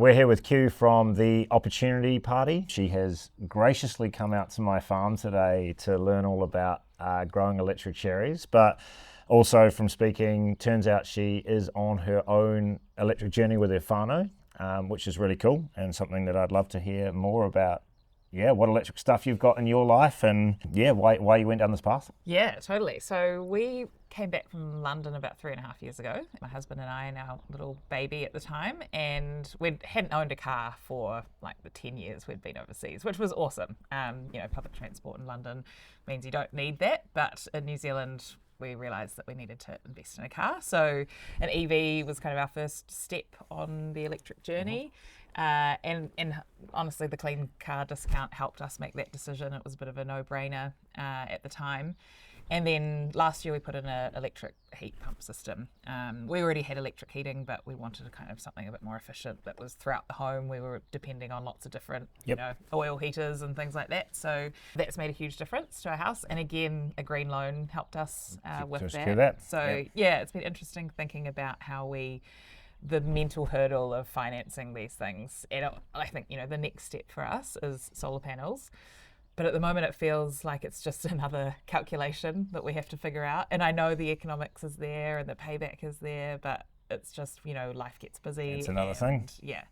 We're here with Q from the Opportunity Party. She has graciously come out to my farm today to learn all about growing electric cherries, but also from speaking, turns out she is on her own electric journey with her whānau, which is really cool and something that I'd love to hear more about. Yeah, what electric stuff you've got in your life and why you went down this path. Yeah, totally. So we came back from London about 3.5 years ago, my husband and I and our little baby at the time, and we hadn't owned a car for like the 10 years we'd been overseas, which was awesome. Public transport in London means you don't need that, but in New Zealand we realised that we needed to invest in a car. So an EV was kind of our first step on the electric journey. And honestly, the clean car discount helped us make that decision. It was a bit of a no-brainer at the time. And then last year we put in an electric heat pump system. We already had electric heating, but we wanted a kind of something a bit more efficient that was throughout the home. We were depending on lots of different, oil heaters and things like that. So that's made a huge difference to our house. And again, a green loan helped us with that. So it's been interesting thinking about how the mental hurdle of financing these things. And I think, the next step for us is solar panels. But at the moment, it feels like it's just another calculation that we have to figure out. And I know the economics is there and the payback is there, but it's just, life gets busy. It's another thing. Yeah.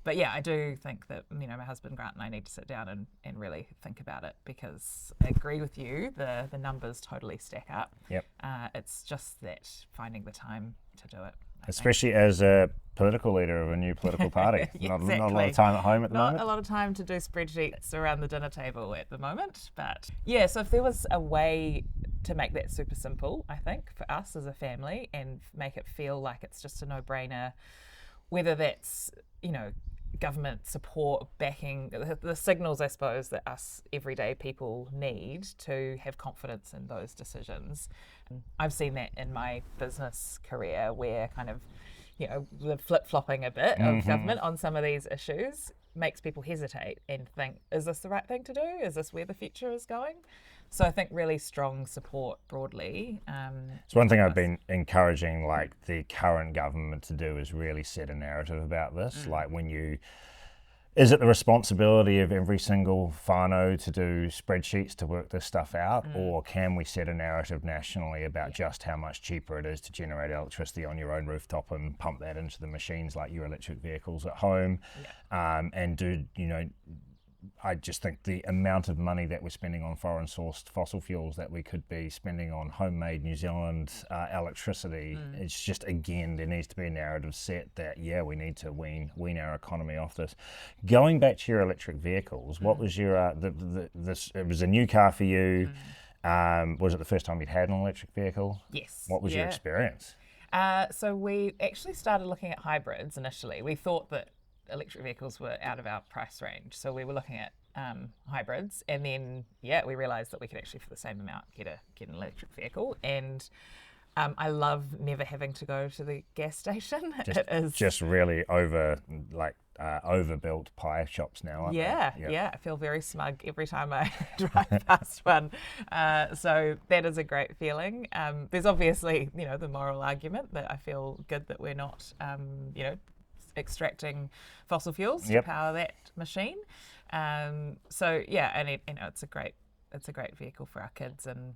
But I do think that, my husband Grant and I need to sit down and really think about it, because I agree with you, the numbers totally stack up. Yep. It's just that finding the time to do it. Especially as a political leader of a new political party. Not a lot of time at home at the moment. Not a lot of time to do spreadsheets around the dinner table at the moment. But so if there was a way to make that super simple, I think, for us as a family, and make it feel like it's just a no-brainer, whether that's, government support, backing, the signals, I suppose, that us everyday people need to have confidence in those decisions. I've seen that in my business career, where kind of, the flip-flopping a bit of government on some of these issues makes people hesitate and think, is this the right thing to do? Is this where the future is going? So I think really strong support broadly. It's one thing I've been encouraging the current government to do is really set a narrative about this. Is it the responsibility of every single whānau to do spreadsheets to work this stuff out, or can we set a narrative nationally about just how much cheaper it is to generate electricity on your own rooftop and pump that into the machines like your electric vehicles at home, and do, I just think the amount of money that we're spending on foreign sourced fossil fuels that we could be spending on homemade New Zealand electricity, it's just, again, there needs to be a narrative set that, we need to wean our economy off this. Going back to your electric vehicles, what was your, it was a new car for you. Was it the first time you'd had an electric vehicle? Yes. What was your experience? So we actually started looking at hybrids initially. We thought that electric vehicles were out of our price range, so we were looking at hybrids, and then we realized that we could actually, for the same amount, get an electric vehicle. And I love never having to go to the gas station. It is just really overbuilt pie shops now, aren't they? I feel very smug every time I drive past one. So that is a great feeling. There's obviously, the moral argument that I feel good that we're not, extracting fossil fuels to power that machine. And it's a great vehicle for our kids. And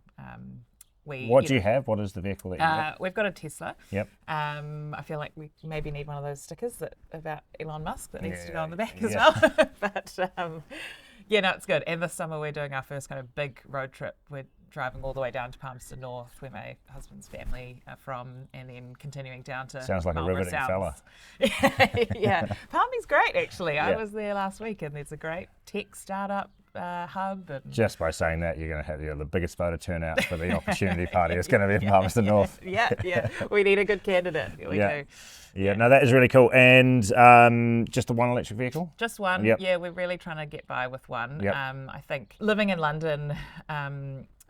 what do you have? What is the vehicle that you have? We've got a Tesla. Yep. I feel like we maybe need one of those stickers about Elon Musk that needs to go on the back as well. But it's good. And this summer we're doing our first kind of big road trip. We're driving all the way down to Palmerston North, where my husband's family are from, and then continuing down to Sounds like Marlborough a riveting South. fella. Palmy's great, actually. I was there last week, and there's a great tech startup hub. And just by saying that, you're going to have the biggest voter turnout for the Opportunity Party. It's going to be in Palmerston North. We need a good candidate. We do. Yeah, no, that is really cool. And just the one electric vehicle? Just one. Yeah, we're really trying to get by with one. I think living in London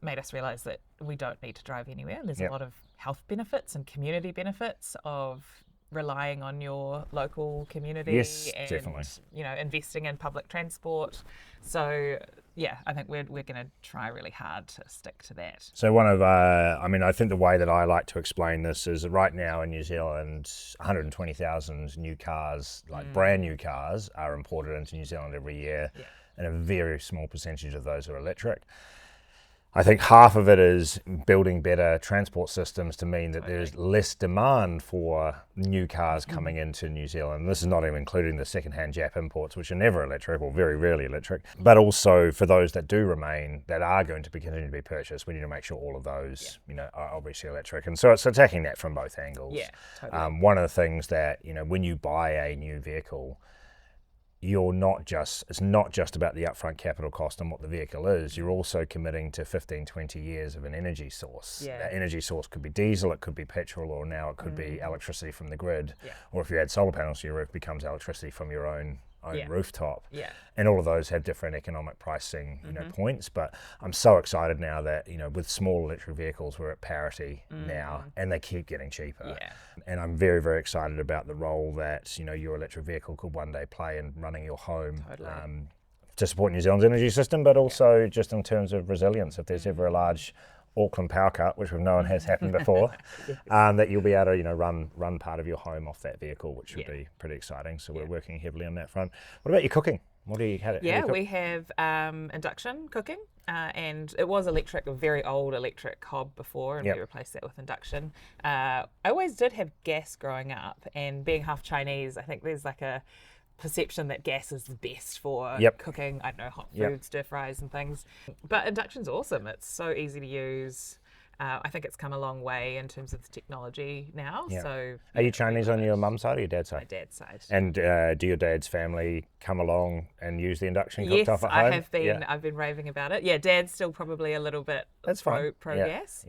made us realise that we don't need to drive anywhere. There's a lot of health benefits and community benefits of relying on your local community Yes, and definitely. investing in public transport. So yeah, I think we're going to try really hard to stick to that. So I think the way that I like to explain this is that right now in New Zealand, 120,000 new cars, like brand new cars, are imported into New Zealand every year, and a very small percentage of those are electric. I think half of it is building better transport systems to mean that there's less demand for new cars coming into New Zealand. This is not even including the second-hand Jap imports, which are never electric or very rarely electric. But also for those that do remain, that are going to continue to be purchased, we need to make sure all of those, are obviously electric. And so it's attacking that from both angles. Yeah, totally. One of the things that, when you buy a new vehicle, it's not just about the upfront capital cost and what the vehicle is. You're also committing to 15, 20 years of an energy source. Yeah. That energy source could be diesel, it could be petrol, or now it could be electricity from the grid. Or if you add solar panels to your roof, it becomes electricity from your own rooftop. And all of those have different economic pricing points. But I'm so excited now that with small electric vehicles we're at parity now, and they keep getting cheaper. And I'm very, very excited about the role that your electric vehicle could one day play in running your home. To support New Zealand's energy system, but also just in terms of resilience. If there's ever a large Auckland power cut, which we've known has happened before, that you'll be able to run part of your home off that vehicle, which would be pretty exciting. So we're working heavily on that front. What about your cooking? What do you have? We have induction cooking, and it was electric, a very old electric hob before, and we replaced that with induction. I always did have gas growing up, and being half Chinese, I think there's like a perception that gas is the best for cooking, I don't know, hot food, stir fries and things. But induction's awesome. It's so easy to use. I think it's come a long way in terms of the technology now. So, are you Chinese on your mum's side or your dad's side? My dad's side. And do your dad's family come along and use the induction cooktop at home? Yes, I have been. I've been raving about it. Yeah, Dad's still probably a little bit pro gas.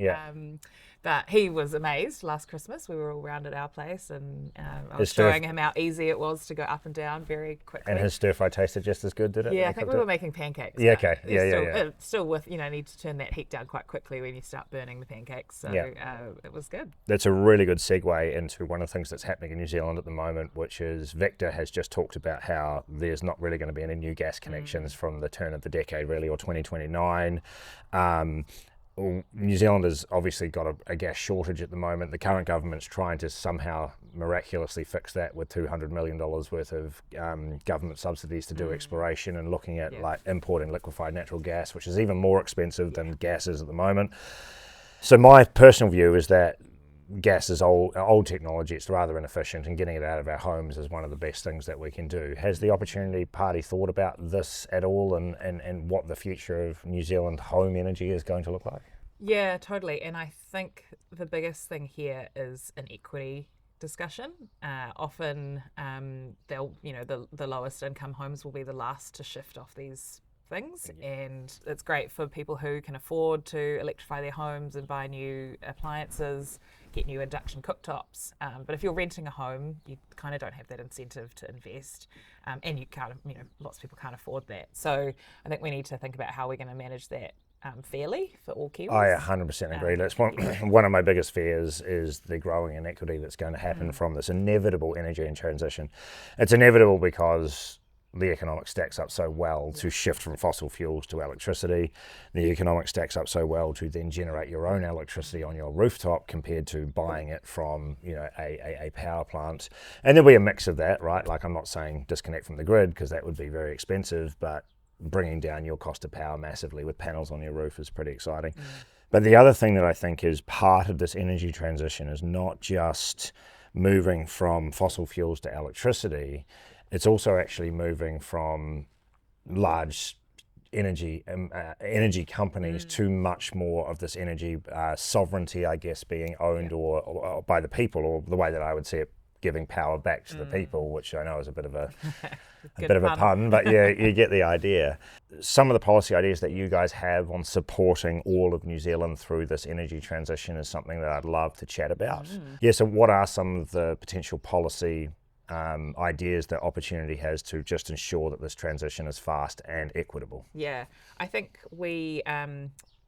But he was amazed last Christmas. We were all round at our place, and I was showing him how easy it was to go up and down very quickly. And his stir fry tasted just as good, did it? Yeah, I think we were making pancakes. Yeah, okay. Yeah. Still with, need to turn that heat down quite quickly when you start burning the pancakes. So it was good. That's a really good segue into one of the things that's happening in New Zealand at the moment, which is Vector has just talked about how there's not really going to be any new gas connections from the turn of the decade, really, or 2029. New Zealand has obviously got a gas shortage at the moment. The current government's trying to somehow miraculously fix that with $200 million worth of government subsidies to do exploration, and looking at like importing liquefied natural gas, which is even more expensive than gas is at the moment. So my personal view is that gas is old technology. It's rather inefficient, and getting it out of our homes is one of the best things that we can do. Has the Opportunity Party thought about this at all, and what the future of New Zealand home energy is going to look like? Yeah, totally. And I think the biggest thing here is an equity discussion. Often they'll, the lowest income homes will be the last to shift off these things, and it's great for people who can afford to electrify their homes and buy new appliances, get new induction cooktops. But if you're renting a home, you kind of don't have that incentive to invest, and you can't, lots of people can't afford that. So I think we need to think about how we're going to manage that fairly for all Kiwis. I 100% agree. That's one of my biggest fears is the growing inequity that's going to happen from this inevitable energy transition. It's inevitable because the economics stacks up so well to shift from fossil fuels to electricity. The economics stacks up so well to then generate your own electricity on your rooftop compared to buying it from a power plant. And there'll be a mix of that, right? Like, I'm not saying disconnect from the grid, because that would be very expensive, but bringing down your cost of power massively with panels on your roof is pretty exciting. But the other thing that I think is part of this energy transition is not just moving from fossil fuels to electricity. It's also actually moving from large energy companies to much more of this energy sovereignty, I guess, being owned or by the people, or the way that I would see it, giving power back to the people, which I know is a bit of a pun, but yeah, you get the idea. Some of the policy ideas that you guys have on supporting all of New Zealand through this energy transition is something that I'd love to chat about. Yeah, so what are some of the potential policy ideas that Opportunity has to just ensure that this transition is fast and equitable? Yeah, I think we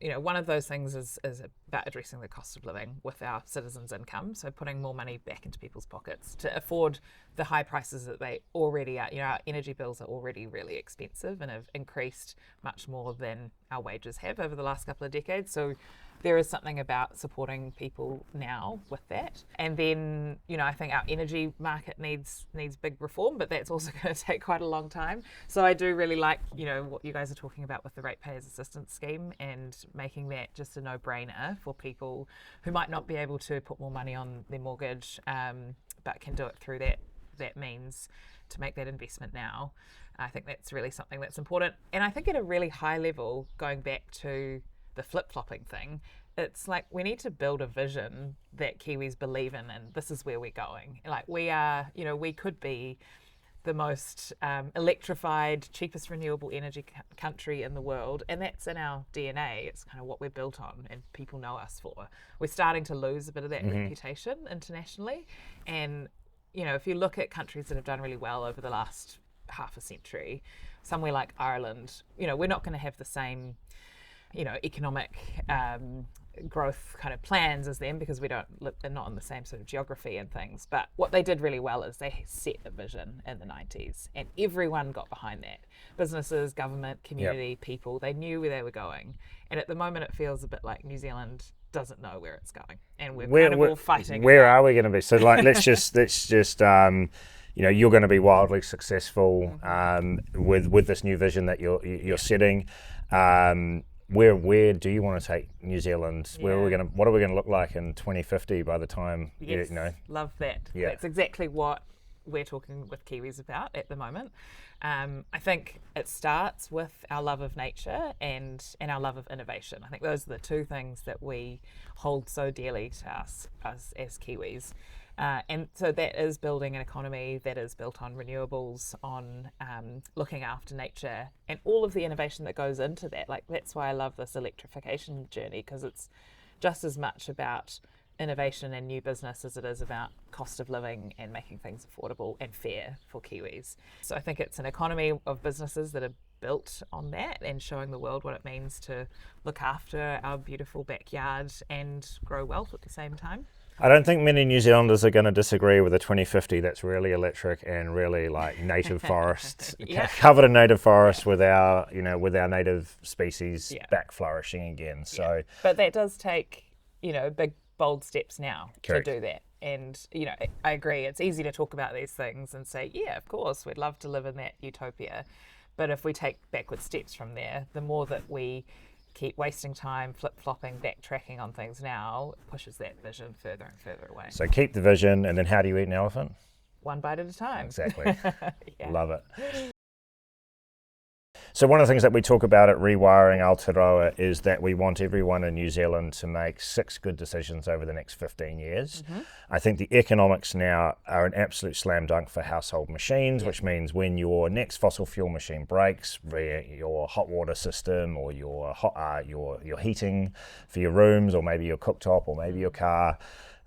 one of those things is about addressing the cost of living with our citizens' income. So putting more money back into people's pockets to afford the high prices that they already are. Our energy bills are already really expensive and have increased much more than our wages have over the last couple of decades. So there is something about supporting people now with that. And then, I think our energy market needs big reform, but that's also going to take quite a long time. So I do really like, what you guys are talking about with the ratepayers assistance scheme and making that just a no-brainer for people who might not be able to put more money on their mortgage, but can do it through that means to make that investment now. I think that's really something that's important. And I think at a really high level, going back to the flip-flopping thing, it's like we need to build a vision that Kiwis believe in, and this is where we're going. Like we are, we could be the most electrified, cheapest renewable energy country in the world, and that's in our DNA. It's kind of what we're built on and people know us for. We're starting to lose a bit of that reputation internationally, and if you look at countries that have done really well over the last half a century, somewhere like Ireland, we're not going to have the same economic growth kind of plans as them because they're not in the same sort of geography and things. But what they did really well is they set a vision in the 90s and everyone got behind that. Businesses, government, community, people, they knew where they were going. And at the moment it feels a bit like New Zealand doesn't know where it's going and we're all fighting. Where are we going to be? So like let's just you're going to be wildly successful with this new vision that you're setting. Where do you want to take New Zealand? What are we going to look like in 2050 by the time Love that. Yeah. That's exactly what we're talking with Kiwis about at the moment. I think it starts with our love of nature and our love of innovation. I think those are the two things that we hold so dearly to us as Kiwis. And so that is building an economy that is built on renewables, on looking after nature, and all of the innovation that goes into that. Like that's why I love this electrification journey, because it's just as much about innovation and new business as it is about cost of living and making things affordable and fair for Kiwis. So I think it's an economy of businesses that are built on that and showing the world what it means to look after our beautiful backyard and grow wealth at the same time. I don't think many New Zealanders are going to disagree with a 2050 that's really electric and really like native forests, covered in native forests with our native species back flourishing again. So, but that does take, big, bold steps now Correct. To do that. And, I agree. It's easy to talk about these things and say, yeah, of course, we'd love to live in that utopia. But if we take backward steps from there, the more that we keep wasting time flip-flopping, backtracking on things now, pushes that vision further and further away. So keep the vision, and then how do you eat an elephant? One bite at a time. Exactly. Love it. So one of the things that we talk about at Rewiring Aotearoa is that we want everyone in New Zealand to make 6 good decisions over the next 15 years. I think the economics now are an absolute slam dunk for household machines, which means when your next fossil fuel machine breaks, via your hot water system or your heating for your rooms or maybe your cooktop or maybe your car,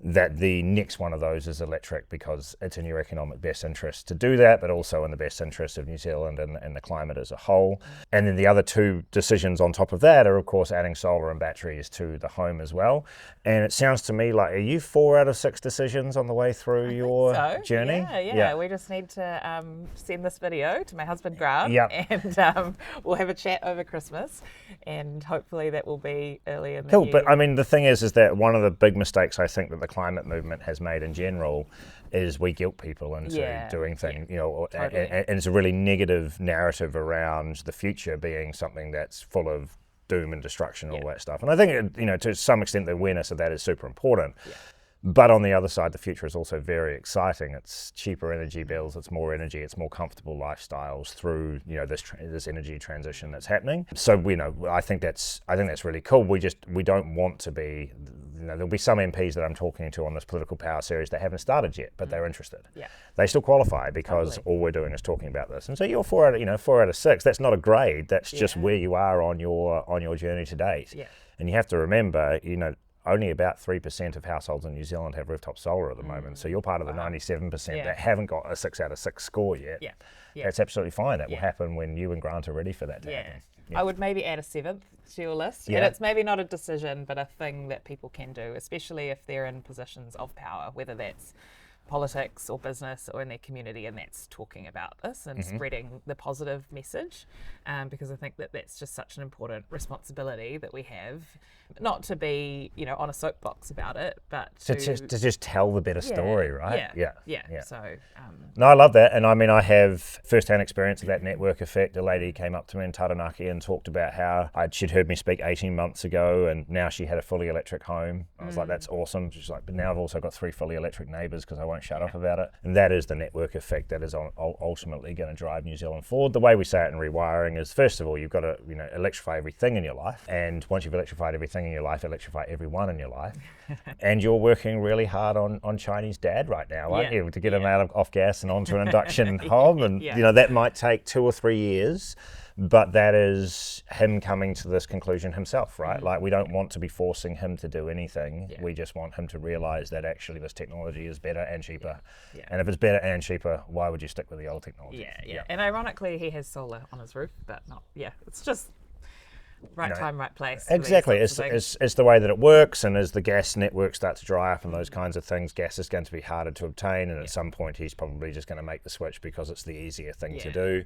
that the next one of those is electric because it's in your economic best interest to do that, but also in the best interest of New Zealand and the climate as a whole. And then the other 2 decisions on top of that are, of course, adding solar and batteries to the home as well. And it sounds to me like, are you 4 out of 6 decisions on the way through your journey? Yeah. We just need to send this video to my husband, Grant, and we'll have a chat over Christmas, and hopefully that will be early in the Cool, year. but I mean, the thing is that one of the big mistakes I think that the climate movement has made in general is we guilt people into doing things, totally. and it's a really negative narrative around the future being something that's full of doom and destruction and all that stuff. And I think, to some extent, the awareness of that is super important. But on the other side, the future is also very exciting. It's cheaper energy bills, it's more energy, it's more comfortable lifestyles through this energy transition that's happening. So I think that's really cool. We don't want to be. There'll be some MPs that I'm talking to on this political power series that haven't started yet, but they're interested. They still qualify because all we're doing is talking about this. And so you're 4 out of 6. That's not a grade. That's just where you are on your journey to date. And you have to remember, only about 3% of households in New Zealand have rooftop solar at the moment. So you're part of the 97% that haven't got a 6 out of 6 score yet. Yeah. That's absolutely fine. That will happen when you and Grant are ready for that to happen. I would maybe add a 7th to your list. Yeah. And it's maybe not a decision, but a thing that people can do, especially if they're in positions of power, whether that's politics or business or in their community, and that's talking about this and spreading the positive message, because I think that that's just such an important responsibility that we have, not to be, you know, on a soapbox about it, but to just tell the better story, right? Yeah. So no, I love that. And I mean, I have first-hand experience of that network effect. A lady came up to me in Taranaki and talked about how she'd heard me speak 18 months ago, and now she had a fully electric home. I was like, that's awesome. She's like, but now I've also got 3 fully electric neighbours because I won't shut up about it. And that is the network effect that is ultimately going to drive New Zealand forward. The way we say it in rewiring is, first of all, you've got to, you know, electrify everything in your life. And once you've electrified everything in your life, electrify everyone in your life. And you're working really hard on Chinese dad right now, aren't you? To get him out of off gas and onto an induction hob. And, you know, that might take 2 or 3 years. But that is him coming to this conclusion himself, right? Like, we don't want to be forcing him to do anything. We just want him to realise that actually this technology is better and cheaper. And if it's better and cheaper, why would you stick with the old technology? And ironically, he has solar on his roof, but not, it's just right time, right place. Exactly. It's the way that it works, and as the gas network starts to dry up and those kinds of things, gas is going to be harder to obtain, and at some point he's probably just going to make the switch because it's the easier thing to do.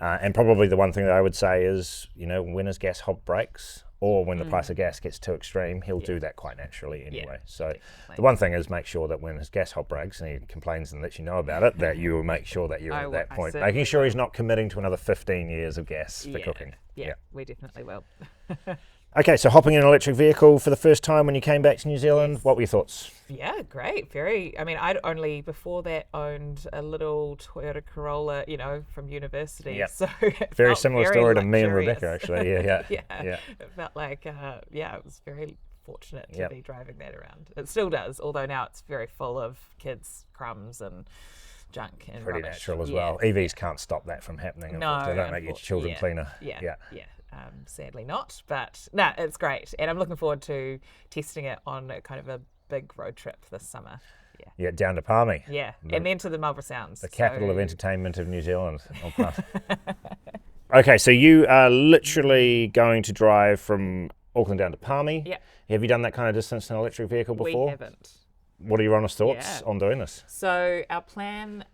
And probably the one thing that I would say is, you know, when his gas hob breaks, or when the price of gas gets too extreme, he'll do that quite naturally anyway. So the one thing is, make sure that when his gas hob breaks and he complains and lets you know about it, that you will make sure that you're at that point, making sure he's not committing to another 15 years of gas for cooking. Yeah, we definitely will. Okay, so hopping in an electric vehicle for the first time when you came back to New Zealand, what were your thoughts? Yeah, great. I mean, I'd only before that owned a little Toyota Corolla, you know, from university. So very similar story to me and luxurious. Rebecca, actually. Yeah. It felt like, it was very fortunate to be driving that around. It still does, although now it's very full of kids' crumbs and junk and pretty rubbish. natural as well. EVs can't stop that from happening. No, they don't make your children cleaner. Sadly not, but no, it's great, and I'm looking forward to testing it on kind of a big road trip this summer. Yeah, down to Palmy. And then to the Marlborough Sounds, the capital of entertainment of New Zealand. Okay, so you are literally going to drive from Auckland down to Palmy. Have you done that kind of distance in an electric vehicle before? We haven't. What are your honest thoughts on doing this? So our plan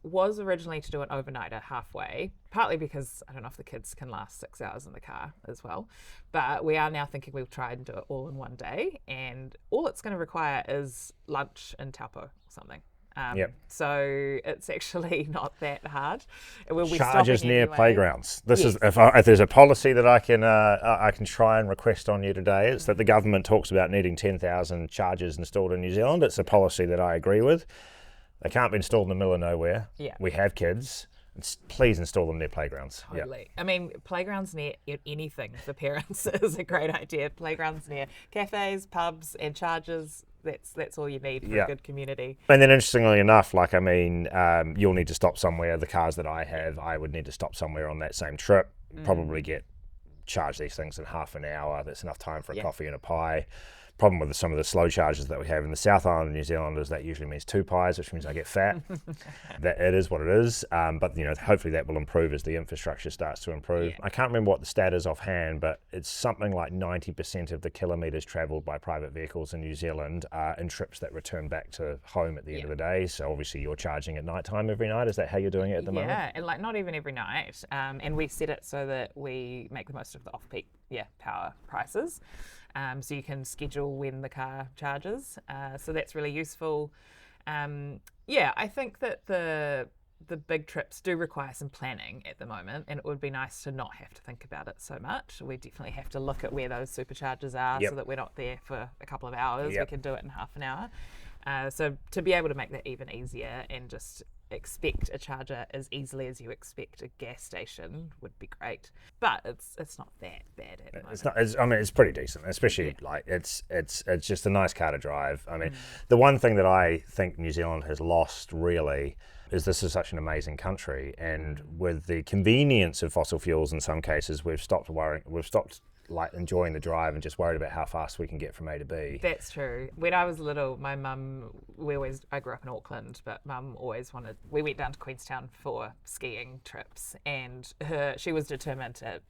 was originally to do an overnighter halfway, partly because I don't know if the kids can last 6 hours in the car as well. But we are now thinking we'll try and do it all in one day. And all it's going to require is lunch in Taupo or something. So it's actually not that hard. We'll be charges near anyway. Playgrounds. This is if there's a policy that I can try and request on you today, it's that the government talks about needing 10,000 chargers installed in New Zealand. It's a policy that I agree with. They can't be installed in the middle of nowhere. We have kids. Please install them near playgrounds. Totally. I mean, playgrounds near anything for parents is a great idea. Playgrounds near cafes, pubs, and chargers. That's all you need for a good community. And then interestingly enough, like, I mean, you'll need to stop somewhere. The cars that I have, I would need to stop somewhere on that same trip, probably charge these things in half an hour. That's enough time for a coffee and a pie. Problem with some of the slow charges that we have in the South Island of New Zealand is that usually means 2 pies, which means I get fat. That it is what it is. But, you know, hopefully that will improve as the infrastructure starts to improve. I can't remember what the stat is offhand, but it's something like 90% of the kilometres travelled by private vehicles in New Zealand are in trips that return back to home at the end of the day. So obviously you're charging at night time every night. Is that how you're doing it at the moment? Yeah, and like not even every night. And we set it so that we make the most of the off-peak power prices. So you can schedule when the car charges. So that's really useful. I think that the big trips do require some planning at the moment, and it would be nice to not have to think about it so much. We definitely have to look at where those superchargers are so that we're not there for a couple of hours. We can do it in half an hour. So to be able to make that even easier and just expect a charger as easily as you expect a gas station would be great, but it's not that bad at the moment. It's pretty decent, especially like it's just a nice car to drive. I mean, the one thing that I think New Zealand has lost really is this is such an amazing country, and with the convenience of fossil fuels in some cases, we've stopped like enjoying the drive and just worried about how fast we can get from A to B. That's true. When I was little, my mum, I grew up in Auckland, but mum always we went down to Queenstown for skiing trips, and she was determined to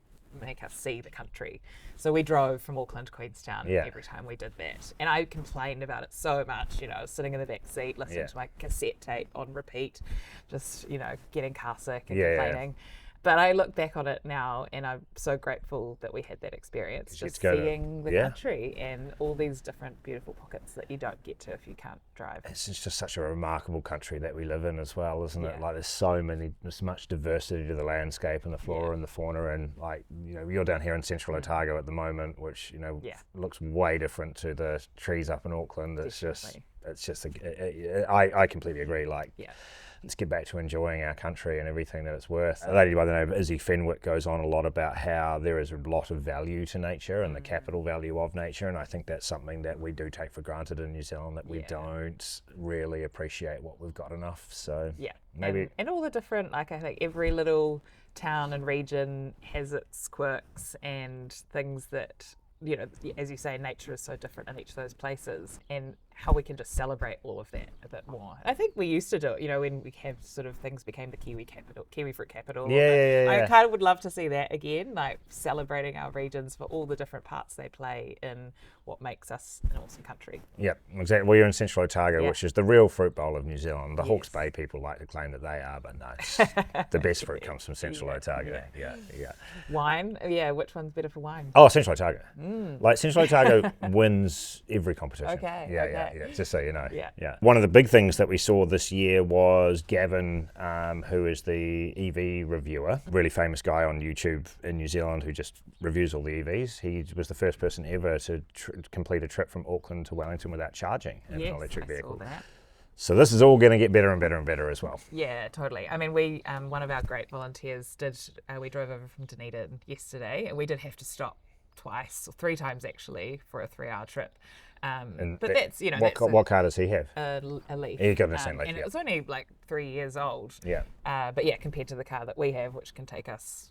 make us see the country. So we drove from Auckland to Queenstown every time we did that. And I complained about it so much, sitting in the back seat, listening to my cassette tape on repeat, just, getting car sick and complaining. But I look back on it now and I'm so grateful that we had that experience, just seeing the country and all these different beautiful pockets that you don't get to if you can't drive. It's just such a remarkable country that we live in as well, isn't it? Like there's much diversity to the landscape and the flora and the fauna, and like, you're down here in central Otago at the moment, which, looks way different to the trees up in Auckland. I completely agree. Let's get back to enjoying our country and everything that it's worth. A lady by the name of Izzy Fenwick goes on a lot about how there is a lot of value to nature and the capital value of nature, and I think that's something that we do take for granted in New Zealand, that we don't really appreciate what we've got enough. So maybe and all the different, I think every little town and region has its quirks and things that, as you say, nature is so different in each of those places, and how we can just celebrate all of that a bit more. I think we used to do it, when we have sort of things became the kiwi fruit capital. I kind of would love to see that again, like celebrating our regions for all the different parts they play in what makes us an awesome country. Yep, exactly. Well, you're in Central Otago, which is the real fruit bowl of New Zealand. The Hawke's Bay people like to claim that they are, but no, the best fruit comes from Central Otago. Wine, which one's better for wine? Oh, Central Otago. Like Central Otago wins every competition. Okay. Just so you know. One of the big things that we saw this year was Gavin, who is the EV reviewer, really famous guy on YouTube in New Zealand who just reviews all the EVs. He was the first person ever to complete a trip from Auckland to Wellington without charging in an electric vehicle. I saw that. So this is all going to get better and better and better as well. Yeah, totally. I mean, we one of our great volunteers we drove over from Dunedin yesterday, and we did have to stop twice or three times actually for a 3-hour trip. But that's, what car does he have? A Leaf. He got an Leaf, and it was only like 3 years old. But compared to the car that we have, which can take us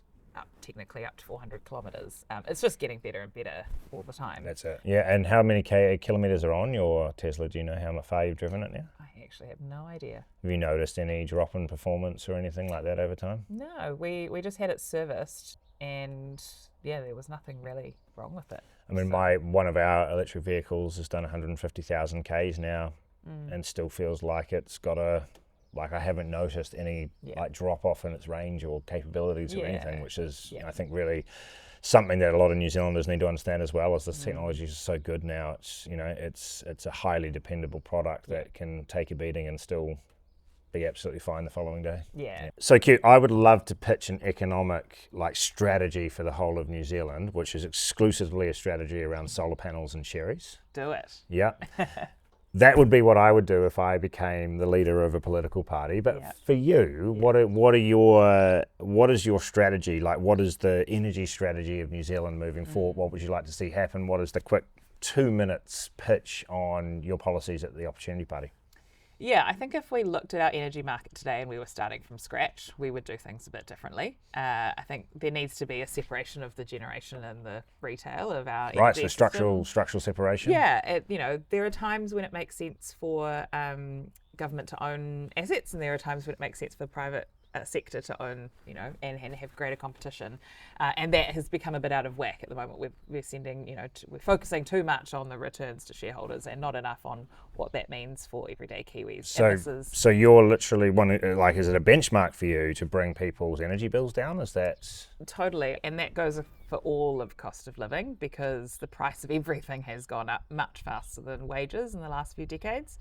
technically up to 400 kilometres, it's just getting better and better all the time. That's it. Yeah, and how many kilometres are on your Tesla? Do you know how far you've driven it now? I actually have no idea. Have you noticed any drop in performance or anything like that over time? No, we just had it serviced, and there was nothing really wrong with it. I mean, one of our electric vehicles has done 150,000 Ks now, and still feels like it's got I haven't noticed any drop off in its range or capabilities or anything, which is I think really something that a lot of New Zealanders need to understand as well. As this technology is so good now, it's a highly dependable product that can take a beating and still be absolutely fine the following day. So Q, I would love to pitch an economic strategy for the whole of New Zealand, which is exclusively a strategy around solar panels and cherries. Do it. Yeah. That would be what I would do if I became the leader of a political party. But for you, what is your strategy? Like, what is the energy strategy of New Zealand moving forward? What would you like to see happen? What is the quick 2 minutes pitch on your policies at the Opportunity Party? Yeah, I think if we looked at our energy market today and we were starting from scratch, we would do things a bit differently. I think there needs to be a separation of the generation and the retail of our energy Right, so system. structural separation. Yeah, there are times when it makes sense for government to own assets, and there are times when it makes sense for private sector to own, and have greater competition, and that has become a bit out of whack at the moment. We're sending, we're focusing too much on the returns to shareholders and not enough on what that means for everyday Kiwis. So you're literally is it a benchmark for you to bring people's energy bills down? Is that totally? And that goes for all of cost of living, because the price of everything has gone up much faster than wages in the last few decades.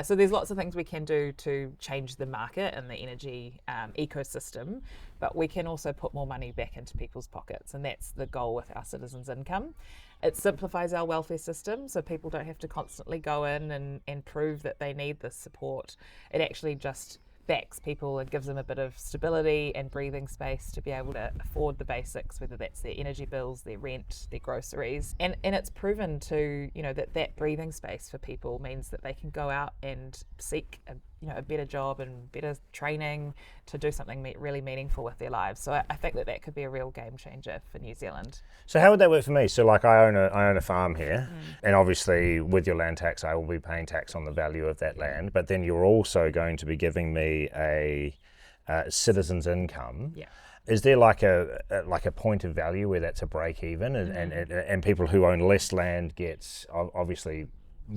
So there's lots of things we can do to change the market and the energy ecosystem, but we can also put more money back into people's pockets, and that's the goal with our citizens' income. It simplifies our welfare system, so people don't have to constantly go in and prove that they need this support. It actually just backs people and gives them a bit of stability and breathing space to be able to afford the basics, whether that's their energy bills, their rent, their groceries. And it's proven to, that breathing space for people means that they can go out and seek a better job and better training to do something really meaningful with their lives. So I think that could be a real game changer for New Zealand. So how would that work for me? So like I own a farm here, and obviously with your land tax, I will be paying tax on the value of that land. But then you're also going to be giving me a citizen's income. Yeah. Is there like a point of value where that's a break even, and people who own less land obviously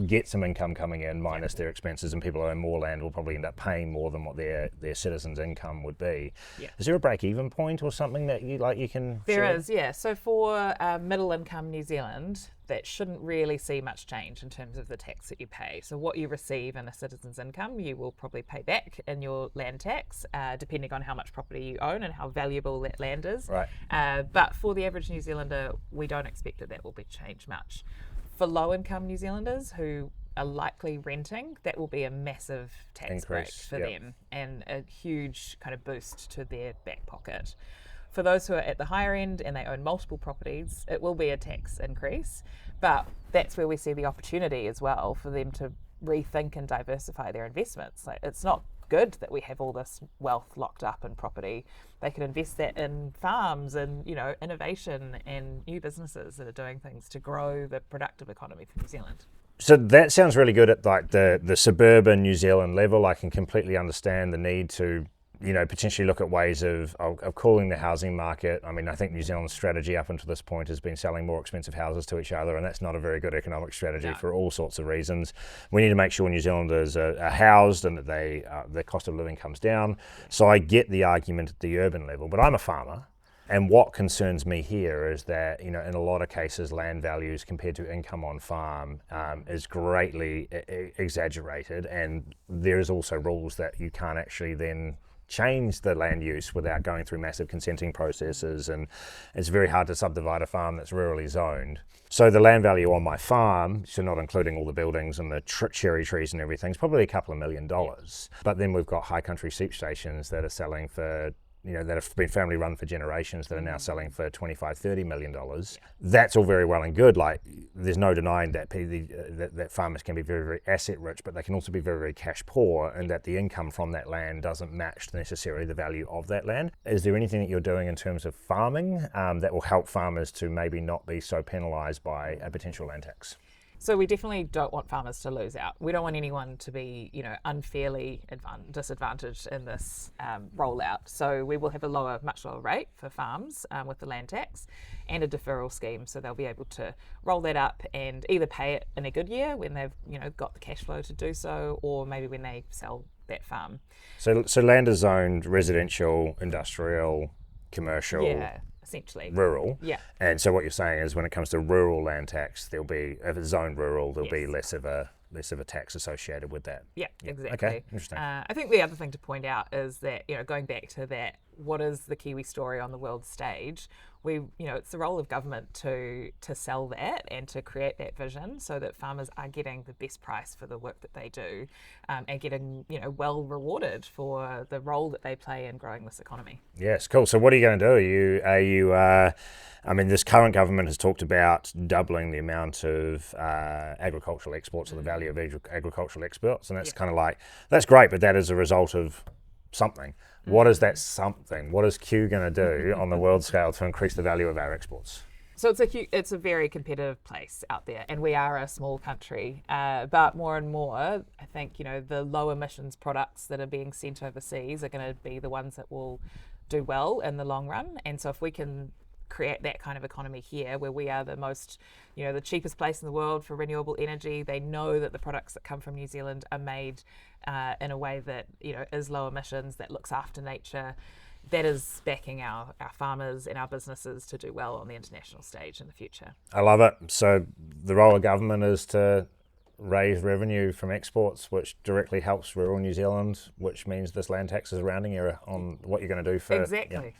get some income coming in minus their expenses, and people who own more land will probably end up paying more than what their citizens' income would be. Yeah. Is there a break-even point or something that you can There share? is, yeah. So for middle income New Zealand, that shouldn't really see much change in terms of the tax that you pay. So what you receive in a citizen's income, you will probably pay back in your land tax, depending on how much property you own and how valuable that land is. Right. But for the average New Zealander, we don't expect that will be changed much. For low income New Zealanders who are likely renting, that will be a massive tax break for them and a huge kind of boost to their back pocket. For those who are at the higher end and they own multiple properties, it will be a tax increase, but that's where we see the opportunity as well for them to rethink and diversify their investments. Like, it's not good that we have all this wealth locked up in property. They could invest that in farms and innovation and new businesses that are doing things to grow the productive economy for New Zealand. So that sounds really good at like the suburban New Zealand level. I can completely understand the need to potentially look at ways of cooling the housing market. I mean, I think New Zealand's strategy up until this point has been selling more expensive houses to each other, and that's not a very good economic strategy for all sorts of reasons. We need to make sure New Zealanders are housed and that their cost of living comes down. So I get the argument at the urban level, but I'm a farmer. And what concerns me here is that, in a lot of cases, land values compared to income on farm is greatly exaggerated. And there's also rules that you can't actually then change the land use without going through massive consenting processes, and it's very hard to subdivide a farm that's rurally zoned. So the land value on my farm, so not including all the buildings and the cherry trees and everything, is probably a couple of $1 million. But then we've got high country sheep stations that are selling for that have been family run for generations that are now selling for $25-30 million. That's all very well and good. Like, there's no denying that that farmers can be very, very asset rich, but they can also be very, very cash poor, and that the income from that land doesn't match necessarily the value of that land. Is there anything that you're doing in terms of farming that will help farmers to maybe not be so penalised by a potential land tax? So we definitely don't want farmers to lose out. We don't want anyone to be, unfairly disadvantaged in this rollout. So we will have a much lower rate for farms with the land tax, and a deferral scheme. So they'll be able to roll that up and either pay it in a good year when they've, got the cash flow to do so, or maybe when they sell that farm. So land is zoned residential, industrial, commercial. Yeah. Essentially. Rural. Yeah. And so what you're saying is when it comes to rural land tax, there'll be, if it's zoned rural, there'll be less of a tax associated with that. Yeah, exactly. Okay, interesting. I think the other thing to point out is that, going back to that, what is the Kiwi story on the world stage? It's the role of government to sell that and to create that vision so that farmers are getting the best price for the work that they do, and getting, well rewarded for the role that they play in growing this economy. Yes, cool. So what are you going to do? I mean, this current government has talked about doubling the amount of agricultural exports, or the value of agricultural exports, and that's kind of like, that's great, but that is a result of something. What is that something? What is Q going to do on the world scale to increase the value of our exports? So it's a very competitive place out there, and we are a small country. But more and more, I think, the low emissions products that are being sent overseas are going to be the ones that will do well in the long run. And so if we can create that kind of economy here, where we are the most, the cheapest place in the world for renewable energy, they know that the products that come from New Zealand are made in a way that, is low emissions, that looks after nature. That is backing our farmers and our businesses to do well on the international stage in the future. I love it. So the role of government is to raise revenue from exports, which directly helps rural New Zealand, which means this land tax is a rounding error on what you're going to do for... Exactly.